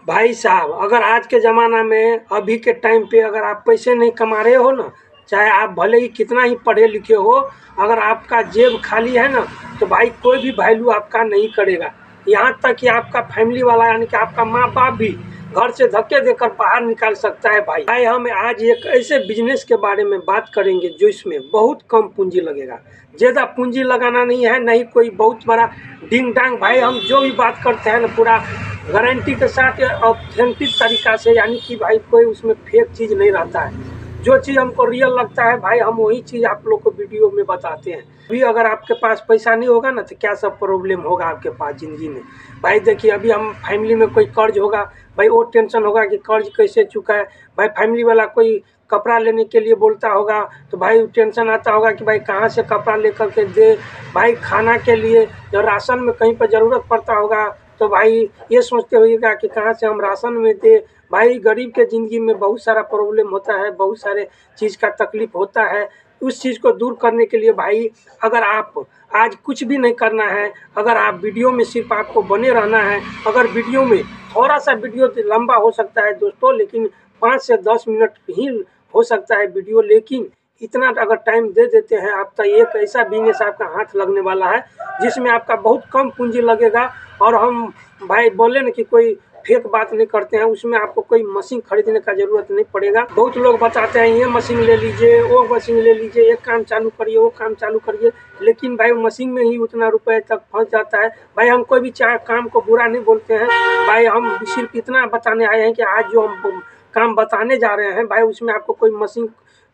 भाई साहब, अगर आज के ज़माना में अभी के टाइम पे अगर आप पैसे नहीं कमा रहे हो ना, चाहे आप भले ही कितना ही पढ़े लिखे हो, अगर आपका जेब खाली है ना, तो भाई कोई भी वैल्यू आपका नहीं करेगा। यहाँ तक कि आपका फैमिली वाला यानी कि आपका माँ बाप भी घर से धक्के देकर बाहर निकाल सकता है। भाई हम आज एक ऐसे बिजनेस के बारे में बात करेंगे जो इसमें बहुत कम पूंजी लगेगा। ज़्यादा पूंजी लगाना नहीं है, नहीं कोई बहुत बड़ा डिंग डांग। भाई हम जो भी बात करते हैं ना, पूरा गारंटी के साथ ऑथेंटिक तरीका से, यानी कि भाई कोई उसमें फेक चीज़ नहीं रहता है। जो चीज़ हमको रियल लगता है भाई, हम वही चीज़ आप लोग को वीडियो में बताते हैं। अभी अगर आपके पास पैसा नहीं होगा ना, तो क्या सब प्रॉब्लम होगा आपके पास ज़िंदगी में। भाई देखिए, अभी हम फैमिली में कोई कर्ज होगा, भाई वो टेंशन होगा कि कर्ज कैसे चुकाए। भाई फैमिली वाला कोई कपड़ा लेने के लिए बोलता होगा, तो भाई टेंशन आता होगा कि भाई कहाँ से कपड़ा लेकर के दे। भाई खाना के लिए जो राशन में कहीं पर ज़रूरत पड़ता होगा, तो भाई ये सोचते होइएगा कि कहाँ से हम राशन में दे। भाई गरीब के ज़िंदगी में बहुत सारा प्रॉब्लम होता है, बहुत सारे चीज़ का तकलीफ होता है। उस चीज़ को दूर करने के लिए भाई, अगर आप आज कुछ भी नहीं करना है, अगर आप वीडियो में सिर्फ आपको बने रहना है। अगर वीडियो में थोड़ा सा वीडियो लंबा हो सकता है दोस्तों, लेकिन 5 से 10 मिनट ही हो सकता है वीडियो, लेकिन इतना अगर टाइम दे देते हैं आप, तो एक ऐसा बिजनेस आपका हाथ लगने वाला है जिसमें आपका बहुत कम पूंजी लगेगा। और हम भाई बोले ना कि कोई फेक बात नहीं करते हैं, उसमें आपको कोई मशीन खरीदने का ज़रूरत नहीं पड़ेगा। बहुत लोग बताते हैं ये मशीन ले लीजिए, वो मशीन ले लीजिए, एक काम चालू करिए, वो काम चालू करिए, लेकिन भाई मशीन में ही उतना रुपए तक फंस जाता है। भाई हम कोई भी चाहे काम को बुरा नहीं बोलते हैं, भाई हम सिर्फ इतना बताने आए हैं कि आज जो हम काम बताने जा रहे हैं भाई, उसमें आपको कोई मशीन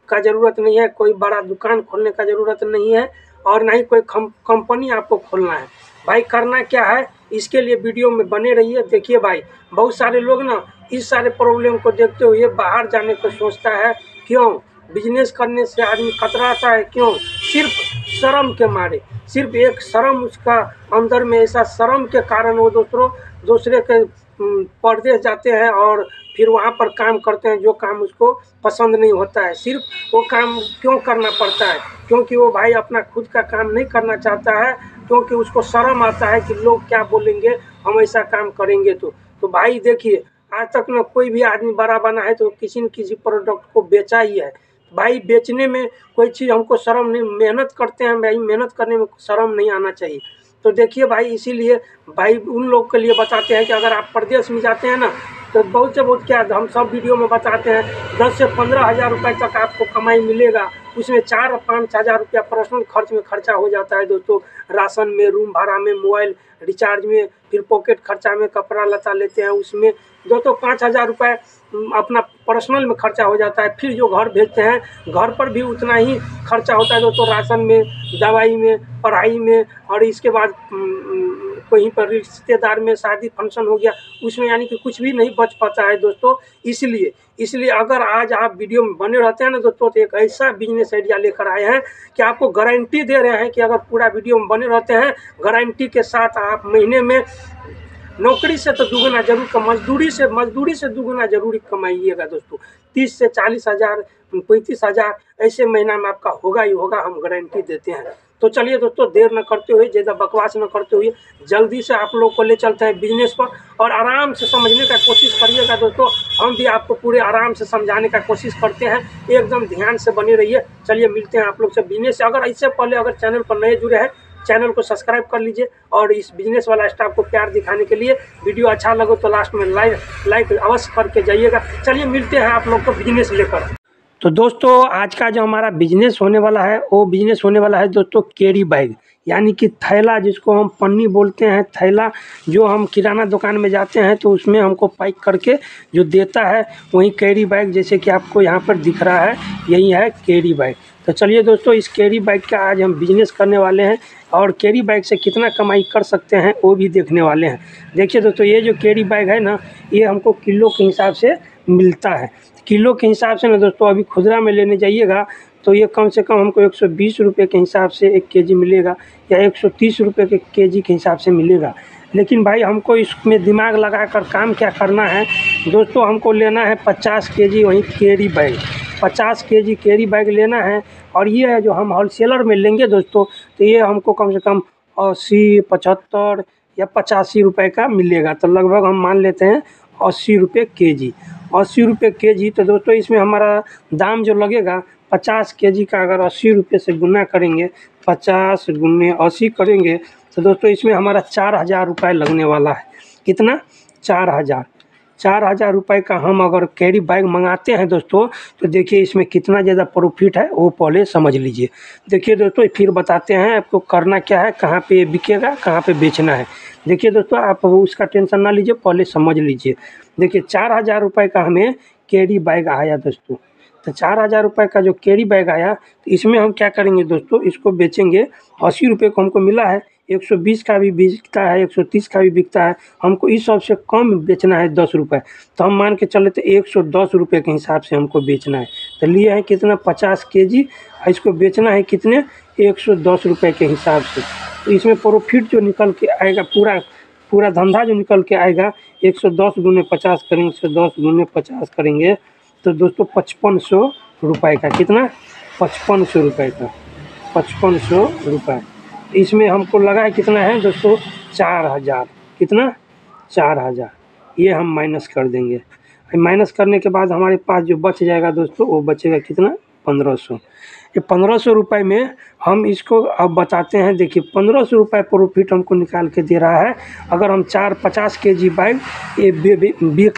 का ज़रूरत नहीं है, कोई बड़ा दुकान खोलने का ज़रूरत नहीं है, और ना ही कोई कंपनी आपको खोलना है। भाई करना क्या है, इसके लिए वीडियो में बने रहिए। देखिए भाई, बहुत सारे लोग ना इस सारे प्रॉब्लम को देखते हुए बाहर जाने को सोचता है। क्यों? बिजनेस करने से आदमी कतराता है। क्यों? सिर्फ शर्म के मारे। सिर्फ एक शर्म उसका अंदर में, ऐसा शर्म के कारण वो दूसरे के परदेश जाते हैं और फिर वहाँ पर काम करते हैं जो काम उसको पसंद नहीं होता है। सिर्फ वो काम क्यों करना पड़ता है? क्योंकि वो भाई अपना खुद का काम नहीं करना चाहता है, क्योंकि उसको शर्म आता है कि लोग क्या बोलेंगे हम ऐसा काम करेंगे तो भाई देखिए, आज तक ना कोई भी आदमी बड़ा बना है तो किसी न किसी प्रोडक्ट को बेचा ही है। भाई बेचने में कोई चीज़ हमको शर्म नहीं, मेहनत करते हैं भाई, मेहनत करने में शर्म नहीं आना चाहिए। तो देखिए भाई, इसीलिए भाई उन लोग के लिए बताते हैं कि अगर आप प्रदेश में जाते हैं ना, तो बहुत से बहुत क्या हम सब वीडियो में बताते हैं, 10 से 15 हज़ार रुपये तक आपको कमाई मिलेगा। उसमें 4-5 हज़ार रुपया पर्सनल खर्च में खर्चा हो जाता है दोस्तों, राशन में, रूम भाड़ा में, मोबाइल रिचार्ज में, फिर पॉकेट खर्चा में, कपड़ा लता लेते हैं उसमें 2-5 हज़ार रुपये अपना पर्सनल में खर्चा हो जाता है। फिर जो घर भेजते हैं, घर पर भी उतना ही खर्चा होता है दोस्तों, राशन में, दवाई में, पढ़ाई में, और इसके बाद कहीं पर रिश्तेदार में शादी फंक्शन हो गया, उसमें यानी कि कुछ भी नहीं बच पाता है दोस्तों। इसलिए अगर आज आप वीडियो में बने रहते हैं ना दोस्तों, तो एक ऐसा बिजनेस आइडिया लेकर आए हैं कि आपको गारंटी दे रहे हैं कि अगर पूरा वीडियो में बने रहते हैं, गारंटी के साथ आप महीने में नौकरी से तो दुगुना जरूर, मजदूरी से दुगुना जरूर कमाइएगा दोस्तों। 30 से 40 हज़ार, 35 हज़ार ऐसे महीना में आपका होगा ही होगा, हम गारंटी देते हैं। तो चलिए दोस्तों, देर न करते हुए, ज़्यादा बकवास न करते हुए, जल्दी से आप लोग को ले चलते हैं बिजनेस पर, और आराम से समझने का कोशिश करिएगा दोस्तों। हम भी आपको पूरे आराम से समझाने का कोशिश करते हैं, एकदम ध्यान से बने रहिए। चलिए मिलते हैं आप लोग से बिजनेस से। अगर इससे पहले अगर चैनल पर नए जुड़े हैं, चैनल को सब्सक्राइब कर लीजिए, और इस बिजनेस वाला स्टाफ को प्यार दिखाने के लिए वीडियो अच्छा लगे तो लास्ट में लाइक अवश्य करके जाइएगा। चलिए मिलते हैं आप लोग को बिजनेस लेकर। तो दोस्तों, आज का जो हमारा बिजनेस होने वाला है, वो बिजनेस होने वाला है दोस्तों कैरी बैग, यानी कि थैला, जिसको हम पन्नी बोलते हैं। थैला जो हम किराना दुकान में जाते हैं तो उसमें हमको पैक करके जो देता है, वही कैरी बैग, जैसे कि आपको यहाँ पर दिख रहा है, यही है कैरी बैग। तो चलिए दोस्तों, इस कैरी बैग का आज हम बिजनेस करने वाले हैं, और कैरी बैग से कितना कमाई कर सकते हैं वो भी देखने वाले हैं। देखिए दोस्तों, ये जो कैरी बैग है ना, ये हमको किलो के हिसाब से मिलता है। किलो के हिसाब से ना दोस्तों, अभी खुदरा में लेने जाइएगा तो ये कम से कम हमको 120 रुपये के हिसाब से 1 केजी मिलेगा, या 130 रुपये के केजी के हिसाब से मिलेगा। लेकिन भाई हमको इसमें दिमाग लगाकर काम क्या करना है दोस्तों, हमको लेना है 50 केजी वही carry bag, 50 KG carry bag लेना है। और ये है जो हम होलसेलर में लेंगे दोस्तों, तो ये हमको कम से कम 80, 75 या 85 रुपये का मिलेगा। तो लगभग हम मान लेते हैं 80 रुपये केजी, 80 रुपये केजी। तो दोस्तों इसमें हमारा दाम जो लगेगा 50 केजी का, अगर 80 रुपये से गुना करेंगे, 50 गुने 80 करेंगे तो दोस्तों इसमें हमारा 4000 रुपये लगने वाला है। कितना? 4000 रुपये का हम अगर कैरी बैग मंगाते हैं दोस्तों, तो देखिए इसमें कितना ज़्यादा प्रॉफिट है वो पहले समझ लीजिए। देखिए दोस्तों फिर बताते हैं आपको करना क्या है, कहाँ पे बिकेगा, कहाँ पे बेचना है। देखिए दोस्तों आप उसका टेंशन ना लीजिए, पहले समझ लीजिए। देखिए 4000 रुपये का हमें कैरी बैग आया दोस्तों। तो 4000 रुपये का जो कैरी बैग आया, तो इसमें हम क्या करेंगे दोस्तों, इसको बेचेंगे। 80 रुपये को हमको मिला है, 120 का भी बिकता है, 130 का भी बिकता है। हमको इस सबसे कम बेचना है 10 रुपये, तो हम मान के चले तो 110 रुपये के हिसाब से हमको बेचना है। तो लिए हैं कितना? 50 केजी, इसको बेचना है कितने? 110 रुपये के हिसाब से। तो इसमें प्रॉफिट जो निकल के आएगा, पूरा धंधा जो निकल के आएगा, 110 गुने 50 करेंगे, 110 गुने 50 करेंगे तो दोस्तों 5500 रुपये का। कितना? 5500 रुपये का, 5500 रुपये। इसमें हमको लगा है कितना है दोस्तों? 4000। कितना? 4000। ये हम माइनस कर देंगे। माइनस करने के बाद हमारे पास जो बच जाएगा दोस्तों, वो बचेगा कितना? 1500। ये 1500 रुपये में हम इसको अब बताते हैं। देखिए 1500 रुपये प्रॉफिट हमको निकाल के दे रहा है, अगर हम 50 केजी बैग ये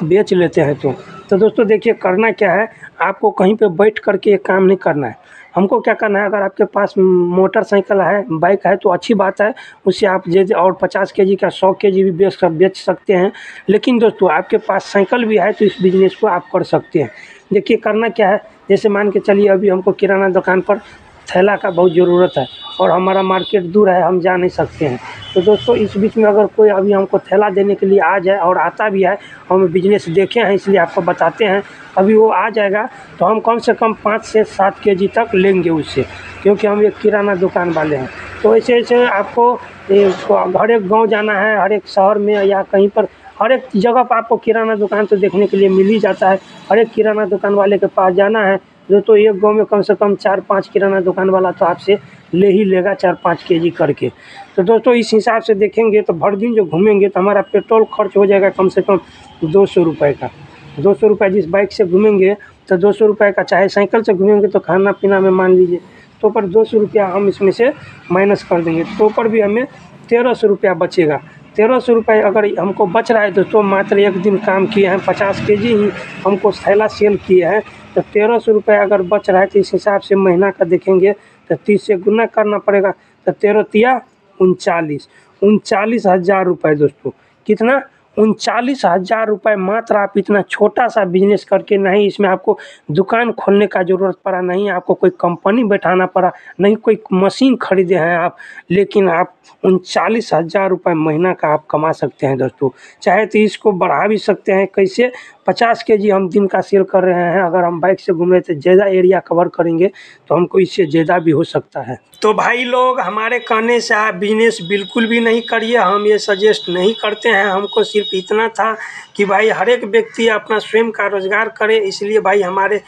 बेच लेते हैं तो दोस्तों देखिए करना क्या है, आपको कहीं पे बैठ करके ये काम नहीं करना है। हमको क्या करना है, अगर आपके पास मोटरसाइकिल है, बाइक है, तो अच्छी बात है, उससे आप जैसे और 50 केजी का 100 केजी भी बेच सकते हैं। लेकिन दोस्तों आपके पास साइकिल भी है तो इस बिज़नेस को आप कर सकते हैं। देखिए करना क्या है, जैसे मान के चलिए अभी हमको किराना दुकान पर थैला का बहुत ज़रूरत है और हमारा मार्केट दूर है, हम जा नहीं सकते हैं। तो दोस्तों इस बीच में अगर कोई अभी हमको थैला देने के लिए आ जाए, और आता भी है, हम बिजनेस देखे हैं इसलिए आपको बताते हैं, अभी वो आ जाएगा तो हम कम से कम 5 से 7 केजी तक लेंगे उससे, क्योंकि हम एक किराना दुकान वाले हैं। तो ऐसे आपको हर एक गाँव जाना है, हर एक शहर में या कहीं पर, हर एक जगह पर आपको किराना दुकान तो देखने के लिए मिल ही जाता है। हर एक किराना दुकान वाले के पास जाना है दोस्तों, एक गांव में कम से कम 4-5 किराना दुकान वाला तो आपसे ले ही लेगा 4-5 केजी करके। तो दोस्तों इस हिसाब से देखेंगे तो भर दिन जो घूमेंगे तो हमारा पेट्रोल खर्च हो जाएगा कम से कम 200 रुपये का। 200 रुपये जिस बाइक से घूमेंगे तो 200 रुपये का, चाहे साइकिल से घूमेंगे तो खाना पीना में मान लीजिए तो पर 200 रुपया हम इसमें से माइनस कर देंगे, तो पर भी हमें 1300 रुपया बचेगा। 1300 रुपये अगर हमको बच रहा है दोस्तों, मात्र एक दिन काम किए हैं, 50 केजी ही हमको थैला सेल किए हैं, तो 1300 रुपये अगर बच रहा है तो इस हिसाब से महीना का देखेंगे तो 30 से गुना करना पड़ेगा, तो 13 तिया 39,000 रुपये दोस्तों। कितना? 39,000 रुपये। मात्र आप इतना छोटा सा बिजनेस करके, नहीं इसमें आपको दुकान खोलने का ज़रूरत पड़ा, नहीं आपको कोई कंपनी बैठाना पड़ा, नहीं कोई मशीन खरीदे हैं आप, लेकिन आप 39,000 रुपये महीना का आप कमा सकते हैं दोस्तों। चाहे तो इसको बढ़ा भी सकते हैं। कैसे? 50 केजी हम दिन का सेल कर रहे हैं, अगर हम बाइक से घूम रहे थे, ज़्यादा एरिया कवर करेंगे तो हमको इससे ज़्यादा भी हो सकता है। तो भाई लोग, हमारे कहने से आप बिजनेस बिल्कुल भी नहीं करिए, हम ये सजेस्ट नहीं करते हैं। हमको सिर्फ इतना था कि भाई हर एक व्यक्ति अपना स्वयं का रोज़गार करे, इसलिए भाई हमारे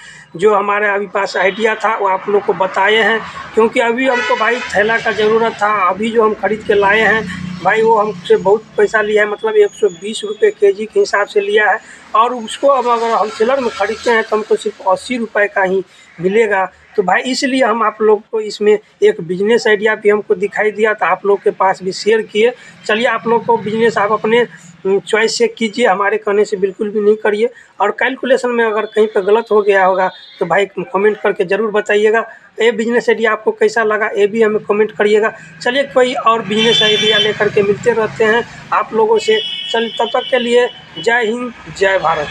अभी पास आइडिया था वो आप लोग को बताए हैं। क्योंकि अभी हमको भाई थैला का ज़रूरत था, अभी जो हम खरीद के लाए हैं भाई वो हमसे बहुत पैसा लिया है, मतलब 120 रुपये केजी के हिसाब से लिया है, और उसको अब अगर होलसेलर में खरीदते हैं तो हमको सिर्फ 80 रुपये का ही मिलेगा। तो भाई इसलिए हम आप लोग को इसमें एक बिजनेस आइडिया भी हमको दिखाई दिया, तो आप लोग के पास भी शेयर किए। चलिए आप लोग को बिजनेस आप अपने चॉइस से कीजिए, हमारे कहने से बिल्कुल भी नहीं करिए। और कैलकुलेशन में अगर कहीं पे गलत हो गया होगा तो भाई कमेंट करके ज़रूर बताइएगा। ये बिजनेस आइडिया आपको कैसा लगा ये भी हमें कमेंट करिएगा। चलिए कोई और बिजनेस आइडिया लेकर के मिलते रहते हैं आप लोगों से। चलिए तब तक के लिए जय हिंद, जय भारत।